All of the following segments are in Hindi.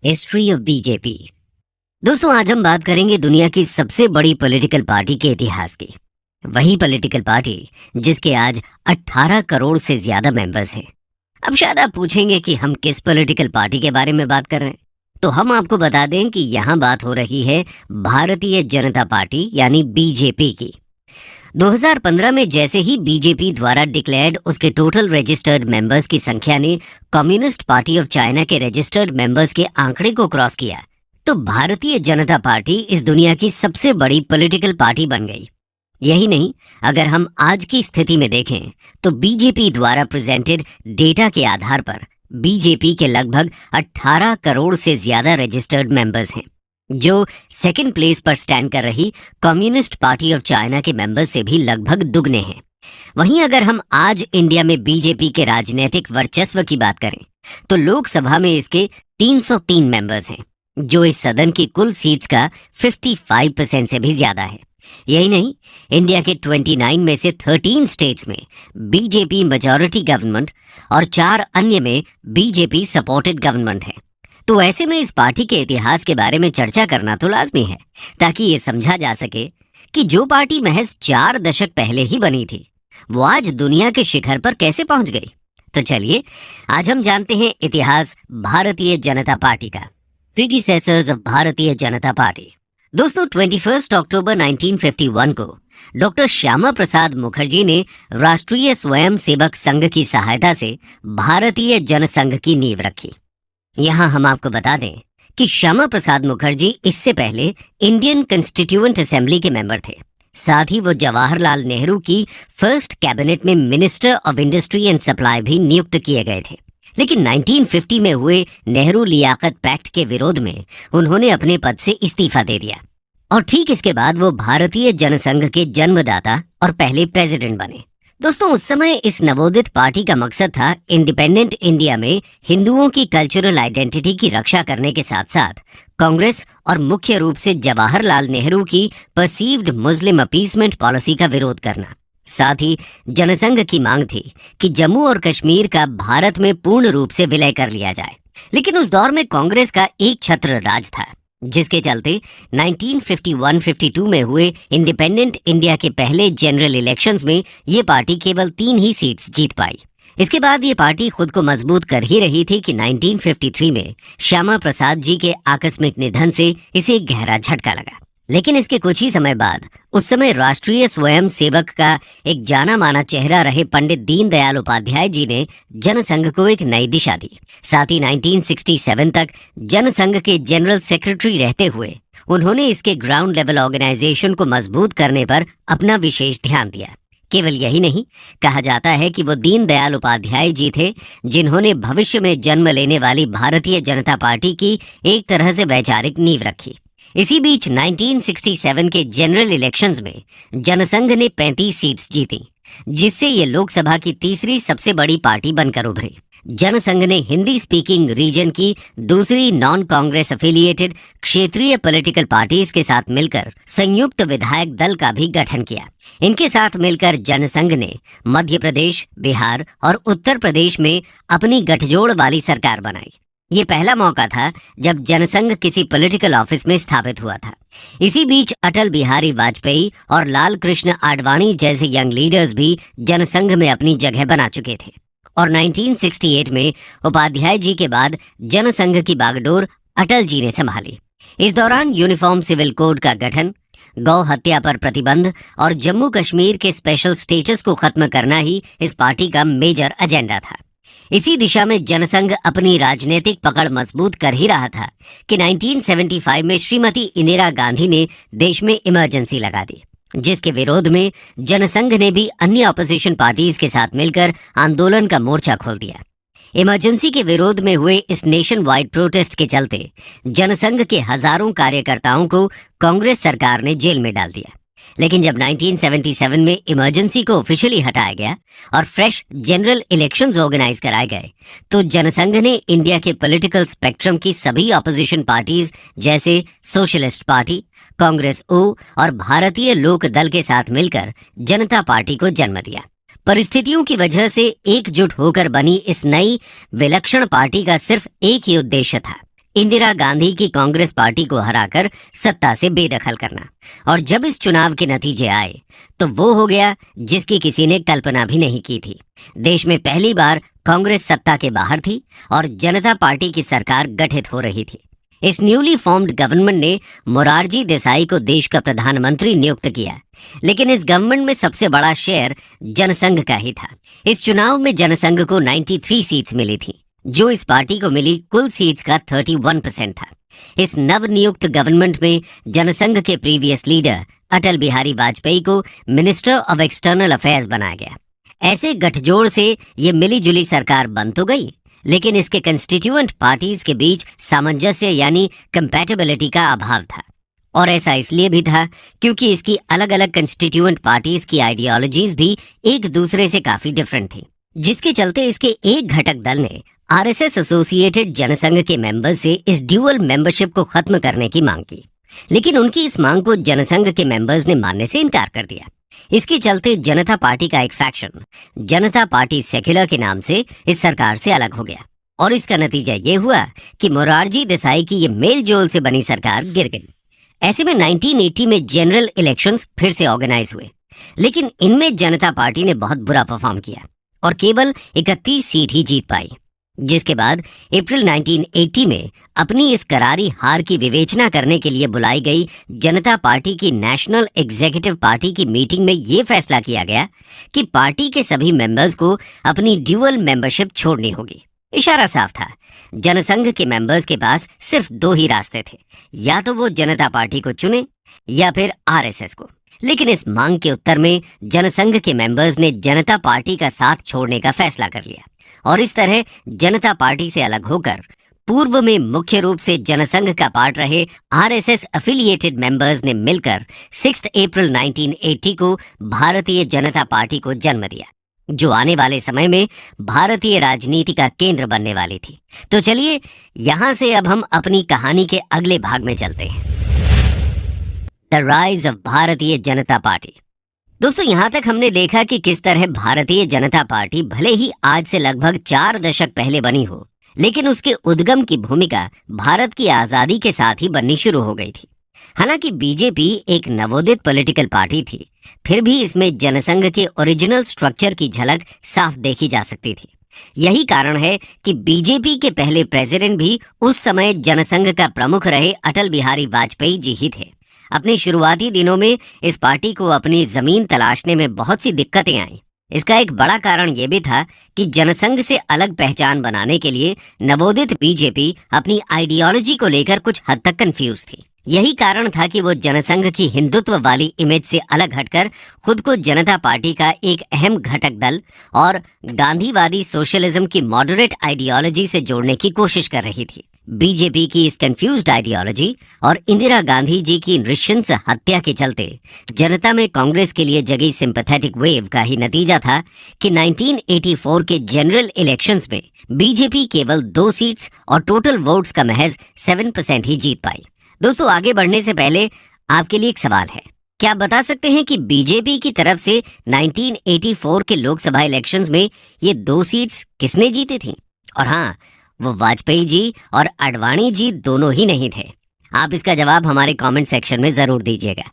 History of BJP. दोस्तों, आज हम बात करेंगे दुनिया की सबसे बड़ी पॉलिटिकल पार्टी के इतिहास की। वही पॉलिटिकल पार्टी जिसके आज 18 करोड़ से ज्यादा मेंबर्स हैं। अब शायद आप पूछेंगे कि हम किस पॉलिटिकल पार्टी के बारे में बात कर रहे हैं। तो हम आपको बता दें कि यहाँ बात हो रही है भारतीय जनता पार्टी यानी बीजेपी की। 2015 में जैसे ही बीजेपी द्वारा डिक्लेयर्ड उसके टोटल रजिस्टर्ड मेंबर्स की संख्या ने कम्युनिस्ट पार्टी ऑफ चाइना के रजिस्टर्ड मेंबर्स के आंकड़े को क्रॉस किया, तो भारतीय जनता पार्टी इस दुनिया की सबसे बड़ी पॉलिटिकल पार्टी बन गई। यही नहीं, अगर हम आज की स्थिति में देखें तो बीजेपी द्वारा प्रेजेंटेड डेटा के आधार पर बीजेपी के लगभग 18 करोड़ से ज्यादा रजिस्टर्ड मेंबर्स हैं, जो सेकंड प्लेस पर स्टैंड कर रही कम्युनिस्ट पार्टी ऑफ चाइना के मेंबर्स से भी लगभग दुगने हैं। वहीं अगर हम आज इंडिया में बीजेपी के राजनीतिक वर्चस्व की बात करें तो लोकसभा में इसके 303 मेंबर्स हैं, जो इस सदन की कुल सीट्स का 55% से भी ज्यादा है। यही नहीं, इंडिया के 29 में से 13 स्टेट्स में बीजेपी मेजॉरिटी गवर्नमेंट और 4 अन्य में बीजेपी सपोर्टेड गवर्नमेंट है। तो ऐसे में इस पार्टी के इतिहास के बारे में चर्चा करना तो लाजमी है, ताकि ये समझा जा सके कि जो पार्टी महज 4 दशक पहले ही बनी थी, वो आज दुनिया के शिखर पर कैसे पहुंच गई। तो चलिए आज हम जानते हैं इतिहास भारतीय जनता पार्टी का। Predecessors of Bharatiya Janata party. दोस्तों, 21 अक्टूबर 1951 को डॉक्टर श्यामा प्रसाद मुखर्जी ने राष्ट्रीय स्वयं सेवक संघ की सहायता से भारतीय जनसंघ की नींव रखी। यहाँ हम आपको बता दें कि श्यामा प्रसाद मुखर्जी इससे पहले इंडियन कॉन्स्टिट्यूएंट असेंबली के मेंबर थे। साथ ही वो जवाहरलाल नेहरू की फर्स्ट कैबिनेट में minister of industry and supply भी नियुक्त किए गए थे। लेकिन 1950 में हुए नेहरू लियाकत पैक्ट के विरोध में उन्होंने अपने पद से इस्तीफा दे दिया और ठीक इसके बाद वो भारतीय जनसंघ के जन्मदाता और पहले प्रेसिडेंट बने। दोस्तों, उस समय इस नवोदित पार्टी का मकसद था इंडिपेंडेंट इंडिया में हिंदुओं की कल्चरल आइडेंटिटी की रक्षा करने के साथ साथ कांग्रेस और मुख्य रूप से जवाहरलाल नेहरू की परसीव्ड मुस्लिम अपीसमेंट पॉलिसी का विरोध करना। साथ ही जनसंघ की मांग थी कि जम्मू और कश्मीर का भारत में पूर्ण रूप से विलय कर लिया जाए। लेकिन उस दौर में कांग्रेस का एक छत्र राज था, जिसके चलते 1951-52 में हुए इंडिपेंडेंट इंडिया के पहले जनरल इलेक्शंस में ये पार्टी केवल 3 ही सीट्स जीत पाई। इसके बाद ये पार्टी खुद को मजबूत कर ही रही थी कि 1953 में श्यामा प्रसाद जी के आकस्मिक निधन से इसे गहरा झटका लगा। लेकिन इसके कुछ ही समय बाद उस समय राष्ट्रीय स्वयं सेवक का एक जाना माना चेहरा रहे पंडित दीनदयाल उपाध्याय जी ने जनसंघ को एक नई दिशा दी। साथ ही 1967 तक जनसंघ के जनरल सेक्रेटरी रहते हुए उन्होंने इसके ग्राउंड लेवल ऑर्गेनाइजेशन को मजबूत करने पर अपना विशेष ध्यान दिया। केवल यही नहीं, कहा जाता है कि वो दीनदयाल उपाध्याय जी थे जिन्होंने भविष्य में जन्म लेने वाली भारतीय जनता पार्टी की एक तरह से वैचारिक नींव रखी। इसी बीच 1967 के जनरल इलेक्शंस में जनसंघ ने 35 सीट्स जीती, जिससे ये लोकसभा की तीसरी सबसे बड़ी पार्टी बनकर उभरी। जनसंघ ने हिंदी स्पीकिंग रीजन की दूसरी नॉन कांग्रेस एफिलिएटेड क्षेत्रीय पॉलिटिकल पार्टीज के साथ मिलकर संयुक्त विधायक दल का भी गठन किया। इनके साथ मिलकर जनसंघ ने मध्य प्रदेश, बिहार और उत्तर प्रदेश में अपनी गठजोड़ वाली सरकार बनाई। ये पहला मौका था जब जनसंघ किसी पॉलिटिकल ऑफिस में स्थापित हुआ था। इसी बीच अटल बिहारी वाजपेयी और लाल कृष्ण आडवाणी जैसे यंग लीडर्स भी जनसंघ में अपनी जगह बना चुके थे और 1968 में उपाध्याय जी के बाद जनसंघ की बागडोर अटल जी ने संभाली। इस दौरान यूनिफॉर्म सिविल कोड का गठन, गौ हत्या पर प्रतिबंध और जम्मू कश्मीर के स्पेशल स्टेटस को खत्म करना ही इस पार्टी का मेजर एजेंडा था। इसी दिशा में जनसंघ अपनी राजनीतिक पकड़ मजबूत कर ही रहा था कि 1975 में श्रीमती इंदिरा गांधी ने देश में इमरजेंसी लगा दी, जिसके विरोध में जनसंघ ने भी अन्य अपोजिशन पार्टीज के साथ मिलकर आंदोलन का मोर्चा खोल दिया। इमरजेंसी के विरोध में हुए इस नेशन वाइड प्रोटेस्ट के चलते जनसंघ के हजारों कार्यकर्ताओं को कांग्रेस सरकार ने जेल में डाल दिया। लेकिन जब 1977 में इमरजेंसी को ऑफिशियली हटाया गया और फ्रेश जनरल इलेक्शंस ऑर्गेनाइज कराए गए, तो जनसंघ ने इंडिया के पॉलिटिकल स्पेक्ट्रम की सभी ऑपोजिशन पार्टीज जैसे सोशलिस्ट पार्टी, कांग्रेस ओ और भारतीय लोक दल के साथ मिलकर जनता पार्टी को जन्म दिया। परिस्थितियों की वजह से एकजुट होकर बनी इस नई विलक्षण पार्टी का सिर्फ एक ही उद्देश्य था इंदिरा गांधी की कांग्रेस पार्टी को हराकर सत्ता से बेदखल करना। और जब इस चुनाव के नतीजे आए तो वो हो गया जिसकी किसी ने कल्पना भी नहीं की थी। देश में पहली बार कांग्रेस सत्ता के बाहर थी और जनता पार्टी की सरकार गठित हो रही थी। इस न्यूली फॉर्म्ड गवर्नमेंट ने मोरारजी देसाई को देश का प्रधानमंत्री नियुक्त किया, लेकिन इस गवर्नमेंट में सबसे बड़ा शेयर जनसंघ का ही था। इस चुनाव में जनसंघ को 93 सीट्स मिली थी, जो इस पार्टी को मिली कुल सीट्स का 31% था। इस नवनियुक्त गवर्नमेंट में जनसंघ के प्रीवियस लीडर अटल बिहारी वाजपेयी को मिनिस्टर ऑफ एक्सटर्नल अफेयर्स बनाया गया। ऐसे गठजोड़ से ये मिली जुली सरकार बन तो गई, लेकिन इसके कंस्टिट्यूएंट पार्टीज के बीच सामंजस्य यानी कंपैटिबिलिटी का अभाव था। और ऐसा इसलिए भी था क्योंकि इसकी अलग अलग कंस्टिट्यूएंट पार्टीज की आइडियोलॉजीज भी एक दूसरे से काफी डिफरेंट थी, जिसके चलते इसके एक घटक दल ने आरएसएस एसोसिएटेड जनसंघ के मेंबर से इस ड्यूअल मेंबरशिप को खत्म करने की मांग की। लेकिन उनकी इस मांग को जनसंघ के मेंबर्स ने मानने से इनकार कर दिया। इसके चलते जनता पार्टी का एक फैक्शन, जनता पार्टी सेक्युलर के नाम से, इस सरकार से अलग हो गया। और इसका नतीजा ये हुआ कि मोरारजी देसाई की ये मेल जोल से बनी सरकार गिर गई। ऐसे में 1980 में जनरल इलेक्शंस फिर से ऑर्गेनाइज हुए, लेकिन इनमें जनता पार्टी ने बहुत बुरा परफॉर्म किया और केवल 31 सीट ही जीत पाई। जिसके बाद अप्रैल 1980 में अपनी इस करारी हार की विवेचना करने के लिए बुलाई गई जनता पार्टी की नेशनल एग्जीक्यूटिव पार्टी की मीटिंग में ये फैसला किया गया कि पार्टी के सभी मेंबर्स को अपनी ड्यूअल मेंबरशिप छोड़नी होगी। इशारा साफ था, जनसंघ के मेंबर्स के पास सिर्फ दो ही रास्ते थे, या तो वो जनता पार्टी को चुने या फिर आरएसएस को। लेकिन इस मांग के उत्तर में जनसंघ के मेंबर्स ने जनता पार्टी का साथ छोड़ने का फैसला कर लिया और इस तरह जनता पार्टी से अलग होकर पूर्व में मुख्य रूप से जनसंघ का पार्ट रहे आरएसएस एफिलिएटेड मेंबर्स ने मिलकर 6 अप्रैल 1980 को भारतीय जनता पार्टी को जन्म दिया, जो आने वाले समय में भारतीय राजनीति का केंद्र बनने वाली थी। तो चलिए यहां से अब हम अपनी कहानी के अगले भाग में चलते हैं, the rise of Bharatiya Janata party. दोस्तों, यहां तक हमने देखा कि किस तरह भारतीय जनता पार्टी भले ही आज से लगभग 4 दशक पहले बनी हो, लेकिन उसके उद्गम की भूमिका भारत की आजादी के साथ ही बननी शुरू हो गई थी। हालांकि बीजेपी एक नवोदित पॉलिटिकल पार्टी थी, फिर भी इसमें जनसंघ के ओरिजिनल स्ट्रक्चर की झलक साफ देखी जा सकती थी। यही कारण है कि बीजेपी के पहले प्रेसिडेंट भी उस समय जनसंघ का प्रमुख रहे अटल बिहारी वाजपेयी जी ही थे। अपने शुरुआती दिनों में इस पार्टी को अपनी जमीन तलाशने में बहुत सी दिक्कतें आईं। इसका एक बड़ा कारण यह भी था कि जनसंघ से अलग पहचान बनाने के लिए नवोदित बीजेपी अपनी आइडियोलॉजी को लेकर कुछ हद तक कंफ्यूज थी। यही कारण था कि वो जनसंघ की हिंदुत्व वाली इमेज से अलग हटकर खुद को जनता पार्टी का एक अहम घटक दल और गांधीवादी सोशलिज्म की मॉडरेट आइडियोलॉजी से जोड़ने की कोशिश कर रही थी। बीजेपी की इस कंफ्यूज्ड आइडियोलॉजी और इंदिरा गांधी जी की नृशंस हत्या के चलते जनता में कांग्रेस के लिए जगी सिंपैथेटिक वेव का ही नतीजा था कि 1984 के जनरल इलेक्शंस में बीजेपी केवल 2 सीट्स और टोटल वोट्स का महज 7% ही जीत पाई। दोस्तों, आगे बढ़ने से पहले आपके लिए एक सवाल है, क्या आप बता सकते हैं कि बीजेपी की तरफ से 1984 के लोकसभा इलेक्शंस में ये 2 सीट्स किसने जीती थी? और हाँ, वो वाजपेयी जी और आडवाणी जी दोनों ही नहीं थे। आप इसका जवाब हमारे कमेंट सेक्शन में जरूर दीजिएगा।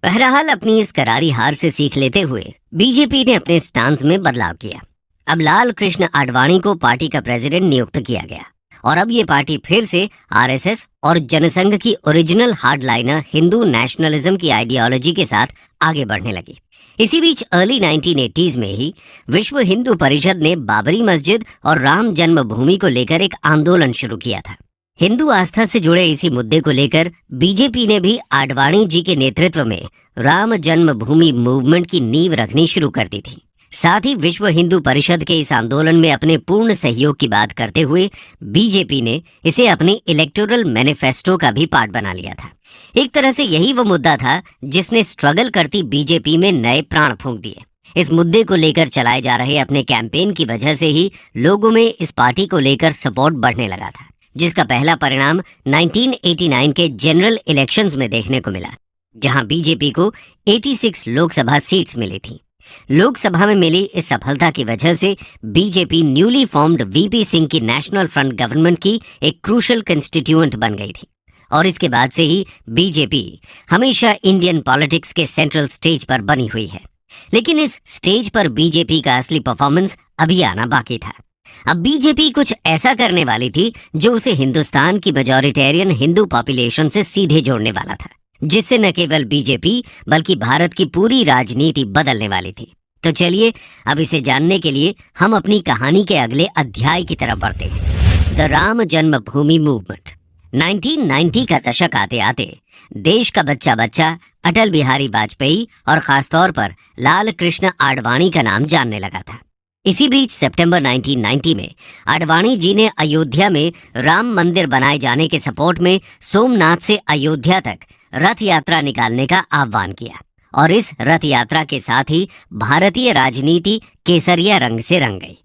बहरहाल, अपनी इस करारी हार से सीख लेते हुए बीजेपी ने अपने स्टांस में बदलाव किया। अब लाल कृष्ण आडवाणी को पार्टी का प्रेसिडेंट नियुक्त किया गया और अब ये पार्टी फिर से आरएसएस और जनसंघ की ओरिजिनल हार्डलाइनर हिंदू नेशनलिज्म की आइडियोलॉजी के साथ आगे बढ़ने लगी। इसी बीच अर्ली 1980s में ही विश्व हिंदू परिषद ने बाबरी मस्जिद और राम जन्मभूमि को लेकर एक आंदोलन शुरू किया था। हिंदू आस्था से जुड़े इसी मुद्दे को लेकर बीजेपी ने भी आडवाणी जी के नेतृत्व में राम जन्मभूमि मूवमेंट की नींव रखनी शुरू कर दी थी। साथ ही विश्व हिंदू परिषद के इस आंदोलन में अपने पूर्ण सहयोग की बात करते हुए बीजेपी ने इसे अपने इलेक्टोरल मैनिफेस्टो का भी पार्ट बना लिया था। एक तरह से यही वो मुद्दा था जिसने स्ट्रगल करती बीजेपी में नए प्राण फूंक दिए। इस मुद्दे को लेकर चलाए जा रहे अपने कैंपेन की वजह से ही लोगों में इस पार्टी को लेकर सपोर्ट बढ़ने लगा था, जिसका पहला परिणाम 1989 के जनरल इलेक्शंस में देखने को मिला, जहां बीजेपी को 86 लोकसभा सीट्स मिली थी। लोकसभा में मिली इस सफलता की वजह से BJP newly formed VP Singh की नेशनल फ्रंट गवर्नमेंट की एक क्रूशल कंस्टिट्यूएंट बन गई थी और इसके बाद से ही बीजेपी हमेशा इंडियन पॉलिटिक्स के सेंट्रल स्टेज पर बनी हुई है। लेकिन इस स्टेज पर बीजेपी का असली परफॉर्मेंस अभी आना बाकी था। अब बीजेपी कुछ ऐसा करने वाली थी जो उसे हिंदुस्तान की मेजॉरिटेरियन हिंदू पॉपुलेशन से सीधे जोड़ने वाला था, जिससे न केवल बीजेपी बल्कि भारत की पूरी राजनीति बदलने वाली थी। तो चलिए अब इसे जानने के लिए हम अपनी कहानी के अगले अध्याय की तरफ बढ़ते हैं। The Ram Janmabhoomi movement. 1990 का दशक आते आते देश का बच्चा बच्चा अटल बिहारी वाजपेयी और खासतौर पर लाल कृष्ण आडवाणी का नाम जानने लगा था। इसी बीच सितंबर 1990 में आडवाणी जी ने अयोध्या में राम मंदिर बनाए जाने के सपोर्ट में सोमनाथ से अयोध्या तक रथ यात्रा निकालने का आह्वान किया और इस रथ यात्रा के साथ ही भारतीय राजनीति केसरिया रंग से रंग गई।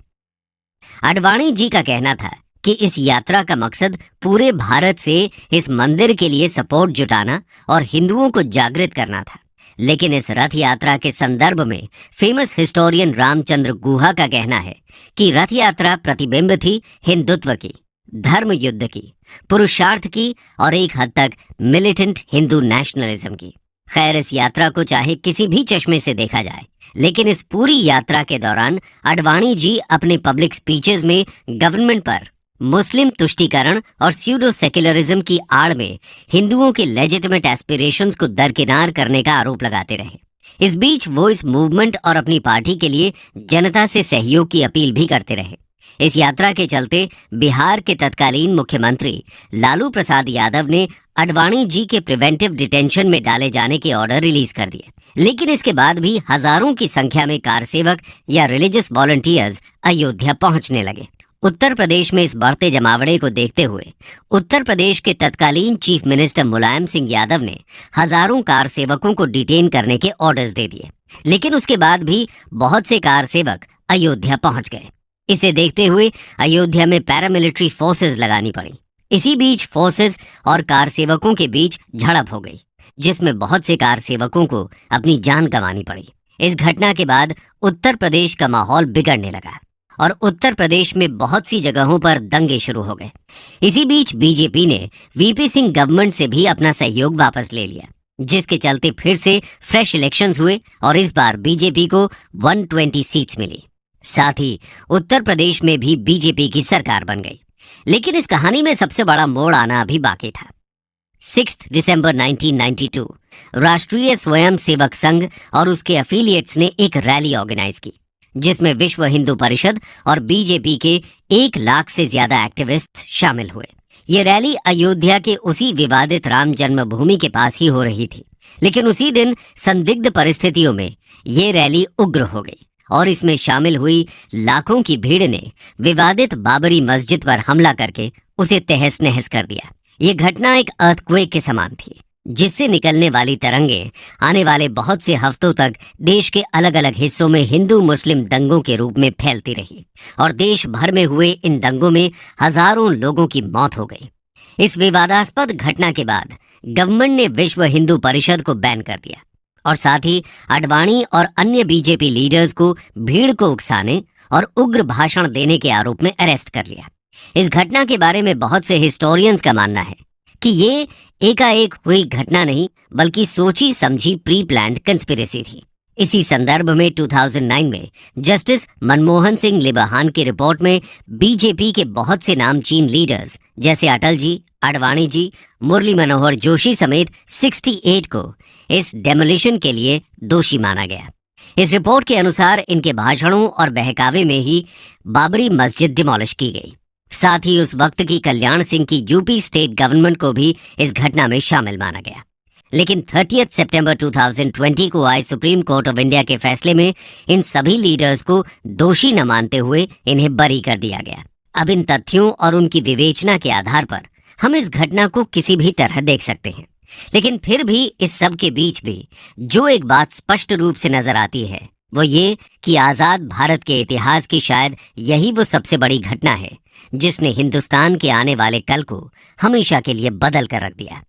आडवाणी जी का कहना था कि इस यात्रा का मकसद पूरे भारत से इस मंदिर के लिए सपोर्ट जुटाना और हिंदुओं को जागृत करना था। लेकिन इस रथ यात्रा के संदर्भ में फेमस हिस्टोरियन रामचंद्र गुहा का कहना है कि रथ यात्रा प्रतिबिंब थी हिंदुत्व की, धर्म युद्ध की, पुरुषार्थ की और एक हद तक मिलिटेंट हिंदू नेशनलिज्म की। खैर, इस यात्रा को चाहे किसी भी चश्मे से देखा जाए, लेकिन इस पूरी यात्रा के दौरान आडवाणी जी अपने पब्लिक स्पीचेस में गवर्नमेंट पर मुस्लिम तुष्टीकरण और स्यूडो सेक्युलरिज्म की आड़ में हिंदुओं के लेजिटिमेट एस्पिरेशंस को दरकिनार करने का आरोप लगाते रहे। इस बीच वो इस मूवमेंट और अपनी पार्टी के लिए जनता से सहयोग की अपील भी करते रहे। इस यात्रा के चलते बिहार के तत्कालीन मुख्यमंत्री लालू प्रसाद यादव ने आडवाणी जी के प्रिवेंटिव डिटेंशन में डाले जाने के ऑर्डर रिलीज कर दिए। लेकिन इसके बाद भी हजारों की संख्या में कारसेवक या रिलीजियस वॉलंटियर्स अयोध्या पहुंचने लगे। उत्तर प्रदेश में इस बढ़ते जमावड़े को देखते हुए उत्तर प्रदेश के तत्कालीन चीफ मिनिस्टर मुलायम सिंह यादव ने हजारों कार सेवकों को डिटेन करने के ऑर्डर्स दे दिए। लेकिन उसके बाद भी बहुत से कार सेवक अयोध्या पहुंच गए। इसे देखते हुए अयोध्या में पैरामिलिट्री फोर्सेस लगानी पड़ी। इसी बीच फोर्सेस और कार सेवकों के बीच झड़प हो गई, जिसमें बहुत से कार सेवकों को अपनी जान गंवानी पड़ी। इस घटना के बाद उत्तर प्रदेश का माहौल बिगड़ने लगा और उत्तर प्रदेश में बहुत सी जगहों पर दंगे शुरू हो गए। इसी बीच बीजेपी ने वीपी सिंह गवर्नमेंट से भी अपना सहयोग वापस ले लिया, जिसके चलते फिर से फ्रेश इलेक्शंस हुए और इस बार बीजेपी को 120 सीट्स मिली। साथ ही उत्तर प्रदेश में भी बीजेपी की सरकार बन गई। लेकिन इस कहानी में सबसे बड़ा मोड़ आना अभी बाकी था। 6 दिसंबर 1992 राष्ट्रीय स्वयं सेवक संघ और उसके एफिलिएट्स ने एक रैली ऑर्गेनाइज की, जिसमें विश्व हिंदू परिषद और बीजेपी के 1 लाख से ज्यादा एक्टिविस्ट शामिल हुए। ये रैली अयोध्या के उसी विवादित राम जन्मभूमि के पास ही हो रही थी। लेकिन उसी दिन संदिग्ध परिस्थितियों में ये रैली उग्र हो गई और इसमें शामिल हुई लाखों की भीड़ ने विवादित बाबरी मस्जिद पर हमला करके उसे तहस नहस कर दिया। ये घटना एक अर्थक्वेक के समान थी, जिससे निकलने वाली तरंगे आने वाले बहुत से हफ्तों तक देश के अलग अलग हिस्सों में हिंदू मुस्लिम दंगों के रूप में फैलती रही और देश भर में हुए इन दंगों में हजारों लोगों की मौत हो गई। इस विवादास्पद घटना के बाद गवर्नमेंट ने विश्व हिंदू परिषद को बैन कर दिया और साथ ही आडवाणी और अन्य बीजेपी लीडर्स को भीड़ को उकसाने और उग्र भाषण देने के आरोप में अरेस्ट कर लिया। इस घटना के बारे में बहुत से हिस्टोरियंस का मानना है कि ये एकाएक हुई घटना नहीं, बल्कि सोची समझी प्री प्लान्ड कंस्पिरेसी थी। इसी संदर्भ में 2009 में जस्टिस मनमोहन सिंह लिबहान की रिपोर्ट में बीजेपी के बहुत से नामचीन लीडर्स जैसे अटल जी, आडवाणी जी, मुरली मनोहर जोशी समेत 68 को इस डेमोलिशन के लिए दोषी माना गया। इस रिपोर्ट के अनुसार इनके भाषणों और बहकावे में ही बाबरी मस्जिद डिमोलिश की गई। साथ ही उस वक्त की कल्याण सिंह की यूपी स्टेट गवर्नमेंट को भी इस घटना में शामिल माना गया। लेकिन 30 सितंबर 2020 को आए सुप्रीम कोर्ट ऑफ इंडिया के फैसले में इन सभी लीडर्स को दोषी न मानते हुए इन्हें बरी कर दिया गया। अब इन तथ्यों और उनकी विवेचना के आधार पर हम इस घटना को किसी भी तरह देख सकते हैं। लेकिन फिर भी इस सब के बीच भी जो एक बात स्पष्ट रूप से नजर आती है वो ये कि आजाद भारत के इतिहास की शायद यही वो सबसे बड़ी घटना है जिसने हिंदुस्तान के आने वाले कल को हमेशा के लिए बदल कर रख दिया।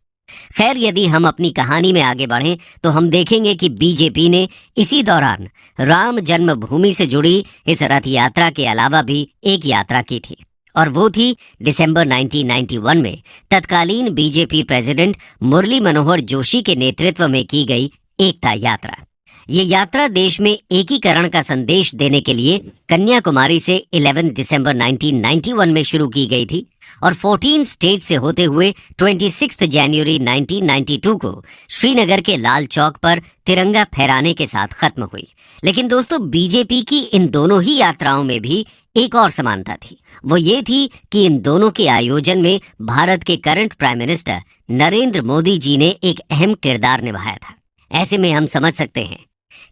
खैर, यदि हम अपनी कहानी में आगे बढ़ें तो हम देखेंगे कि बीजेपी ने इसी दौरान राम जन्मभूमि से जुड़ी इस रथ यात्रा के अलावा भी एक यात्रा की थी, और वो थी दिसंबर 1991 में तत्कालीन बीजेपी प्रेसिडेंट मुरली मनोहर जोशी के नेतृत्व में की गई एकता यात्रा। ये यात्रा देश में एकीकरण का संदेश देने के लिए कन्याकुमारी से 11 दिसंबर 1991 में शुरू की गई थी और 14 स्टेट से होते हुए 26 जनवरी 1992 को श्रीनगर के लाल चौक पर तिरंगा फहराने के साथ खत्म हुई। लेकिन दोस्तों, बीजेपी की इन दोनों ही यात्राओं में भी एक और समानता थी। वो ये थी कि इन दोनों के आयोजन में भारत के current prime minister Narendra Modi ji ने एक अहम किरदार निभाया था। ऐसे में हम समझ सकते हैं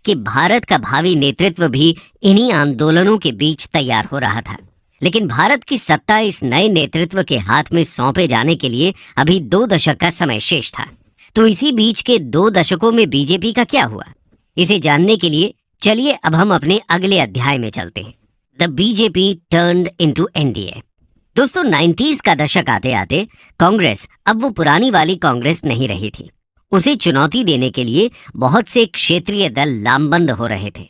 कि भारत का भावी नेतृत्व भी इन्हीं आंदोलनों के बीच तैयार हो रहा था। लेकिन भारत की सत्ता इस नए नेतृत्व के हाथ में सौंपे जाने के लिए अभी 2 दशक का समय शेष था। तो इसी बीच के 2 दशकों में बीजेपी का क्या हुआ, इसे जानने के लिए चलिए अब हम अपने अगले अध्याय में चलते हैं। The BJP turned into NDA. दोस्तों, 90s का दशक आते आते कांग्रेस अब वो पुरानी वाली कांग्रेस नहीं रही थी। उसे चुनौती देने के लिए बहुत से क्षेत्रीय दल लामबंद हो रहे थे,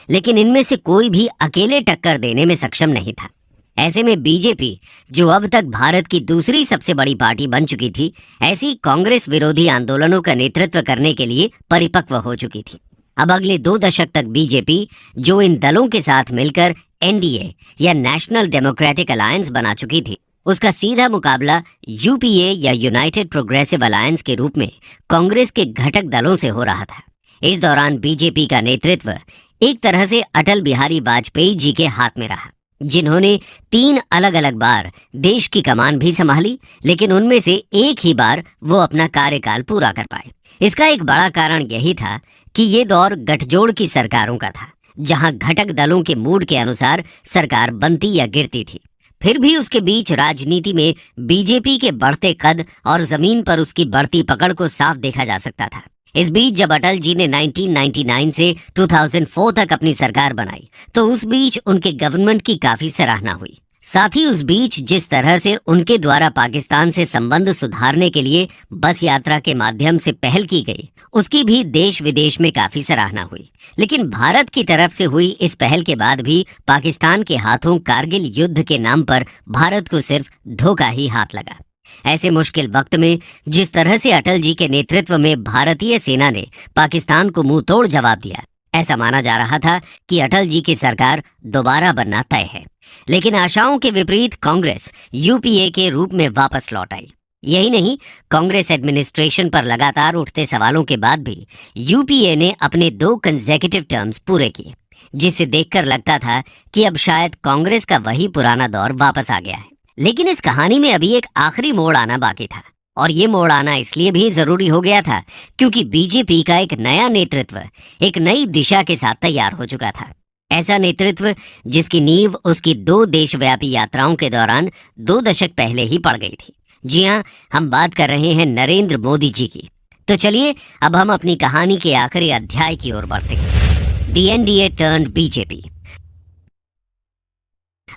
लेकिन इनमें से कोई भी अकेले टक्कर देने में सक्षम नहीं था। ऐसे में बीजेपी, जो अब तक भारत की दूसरी सबसे बड़ी पार्टी बन चुकी थी, ऐसी कांग्रेस विरोधी आंदोलनों का नेतृत्व करने के लिए परिपक्व हो चुकी थी। अब अगले 2 दशक तक बीजेपी, जो इन दलों के साथ मिलकर एनडीए या नेशनल डेमोक्रेटिक अलायंस बना चुकी थी, उसका सीधा मुकाबला यूपीए या यूनाइटेड प्रोग्रेसिव अलायंस के रूप में कांग्रेस के घटक दलों से हो रहा था। इस दौरान बीजेपी का नेतृत्व एक तरह से अटल बिहारी वाजपेयी जी के हाथ में रहा, जिन्होंने 3 अलग अलग बार देश की कमान भी संभाली, लेकिन उनमें से एक ही बार वो अपना कार्यकाल पूरा कर पाए। इसका एक बड़ा कारण यही था कि ये दौर गठजोड़ की सरकारों का था, जहां घटक दलों के मूड के अनुसार सरकार बनती या गिरती थी। फिर भी उसके बीच राजनीति में बीजेपी के बढ़ते कद और जमीन पर उसकी बढ़ती पकड़ को साफ देखा जा सकता था। इस बीच जब अटल जी ने 1999 से 2004 तक अपनी सरकार बनाई, तो उस बीच उनके गवर्नमेंट की काफी सराहना हुई। साथ ही उस बीच जिस तरह से उनके द्वारा पाकिस्तान से संबंध सुधारने के लिए बस यात्रा के माध्यम से पहल की गई, उसकी भी देश विदेश में काफी सराहना हुई। लेकिन भारत की तरफ से हुई इस पहल के बाद भी पाकिस्तान के हाथों कारगिल युद्ध के नाम पर भारत को सिर्फ धोखा ही हाथ लगा। ऐसे मुश्किल वक्त में जिस तरह से अटल जी के नेतृत्व में भारतीय सेना ने पाकिस्तान को मुंह तोड़ जवाब दिया, ऐसा माना जा रहा था कि अटल जी की सरकार दोबारा बनना तय है। लेकिन आशाओं के विपरीत कांग्रेस यूपीए के रूप में वापस लौट आई। यही नहीं, कांग्रेस एडमिनिस्ट्रेशन पर लगातार उठते सवालों के बाद भी यूपीए ने अपने 2 कंसेक्यूटिव टर्म्स पूरे किए, जिसे देखकर लगता था कि अब शायद कांग्रेस का वही पुराना दौर वापस आ गया है। लेकिन इस कहानी में अभी एक आखिरी मोड़ आना बाकी था, और ये मोड़ आना इसलिए भी जरूरी हो गया था क्योंकि बीजेपी का एक नया नेतृत्व एक नई दिशा के साथ तैयार हो चुका था। ऐसा नेतृत्व जिसकी नींव उसकी 2 देशव्यापी यात्राओं के दौरान 2 दशक पहले ही पड़ गई थी। जी हाँ, हम बात कर रहे हैं नरेंद्र मोदी जी की। तो चलिए अब हम अपनी कहानी के आखिरी अध्याय की ओर बढ़ते हैं। The NDA turned BJP.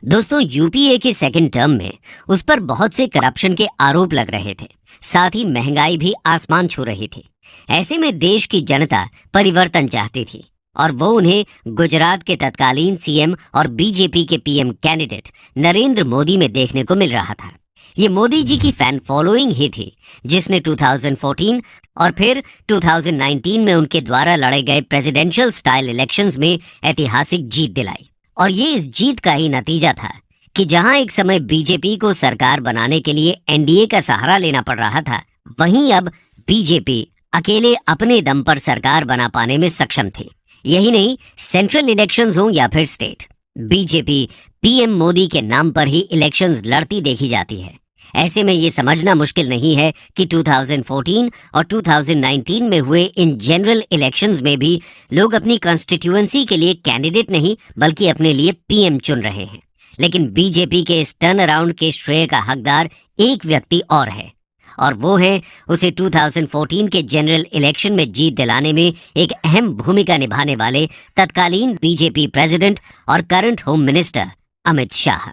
दोस्तों, यूपीए के सेकंड टर्म में उस पर बहुत से करप्शन के आरोप लग रहे थे, साथ ही महंगाई भी आसमान छू रही थी। ऐसे में देश की जनता परिवर्तन चाहती थी और वो उन्हें गुजरात के तत्कालीन सीएम और बीजेपी के पीएम कैंडिडेट नरेंद्र मोदी में देखने को मिल रहा था। ये मोदी जी की फैन फॉलोइंग ही थी जिसने 2014 और फिर 2019 में उनके द्वारा लड़े गए प्रेसिडेंशियल स्टाइल इलेक्शंस में ऐतिहासिक जीत दिलाई। और ये इस जीत का ही नतीजा था कि जहां एक समय बीजेपी को सरकार बनाने के लिए एनडीए का सहारा लेना पड़ रहा था, वहीं अब बीजेपी अकेले अपने दम पर सरकार बना पाने में सक्षम थी। यही नहीं, सेंट्रल इलेक्शंस हो या फिर स्टेट, बीजेपी पीएम मोदी के नाम पर ही इलेक्शंस लड़ती देखी जाती है। ऐसे में ये समझना मुश्किल नहीं है कि 2014 और 2019 में हुए इन जनरल इलेक्शंस में भी लोग अपनी कॉन्स्टिट्यूएंसी के लिए कैंडिडेट नहीं बल्कि अपने लिए पीएम चुन रहे हैं। लेकिन बीजेपी के इस टर्न अराउंड के श्रेय का हकदार एक व्यक्ति और है, और वो है उसे 2014 के जनरल इलेक्शन में जीत दिलाने में एक अहम भूमिका निभाने वाले तत्कालीन बीजेपी प्रेसिडेंट और current home minister Amit Shah.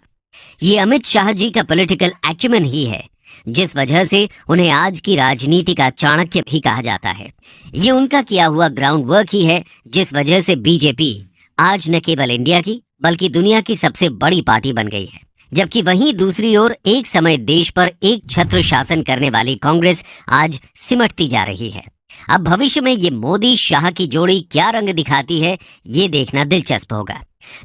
ये अमित शाह जी का पॉलिटिकल एक्यूमेन ही है जिस वजह से उन्हें आज की राजनीति का चाणक्य भी कहा जाता है। ये उनका किया हुआ ग्राउंड वर्क ही है जिस वजह से बीजेपी आज न केवल इंडिया की बल्कि दुनिया की सबसे बड़ी पार्टी बन गई है। जबकि वहीं दूसरी ओर एक समय देश पर एक छत्र शासन करने वाली कांग्रेस आज सिमटती जा रही है। अब भविष्य में ये मोदी शाह की जोड़ी क्या रंग दिखाती है, ये देखना दिलचस्प होगा।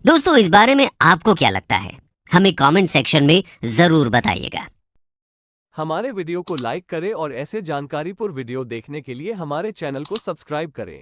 दोस्तों, इस बारे में आपको क्या लगता है, हमें कमेंट सेक्शन में जरूर बताइएगा। हमारे वीडियो को लाइक करें और ऐसे जानकारीपूर्ण वीडियो देखने के लिए हमारे चैनल को सब्सक्राइब करें।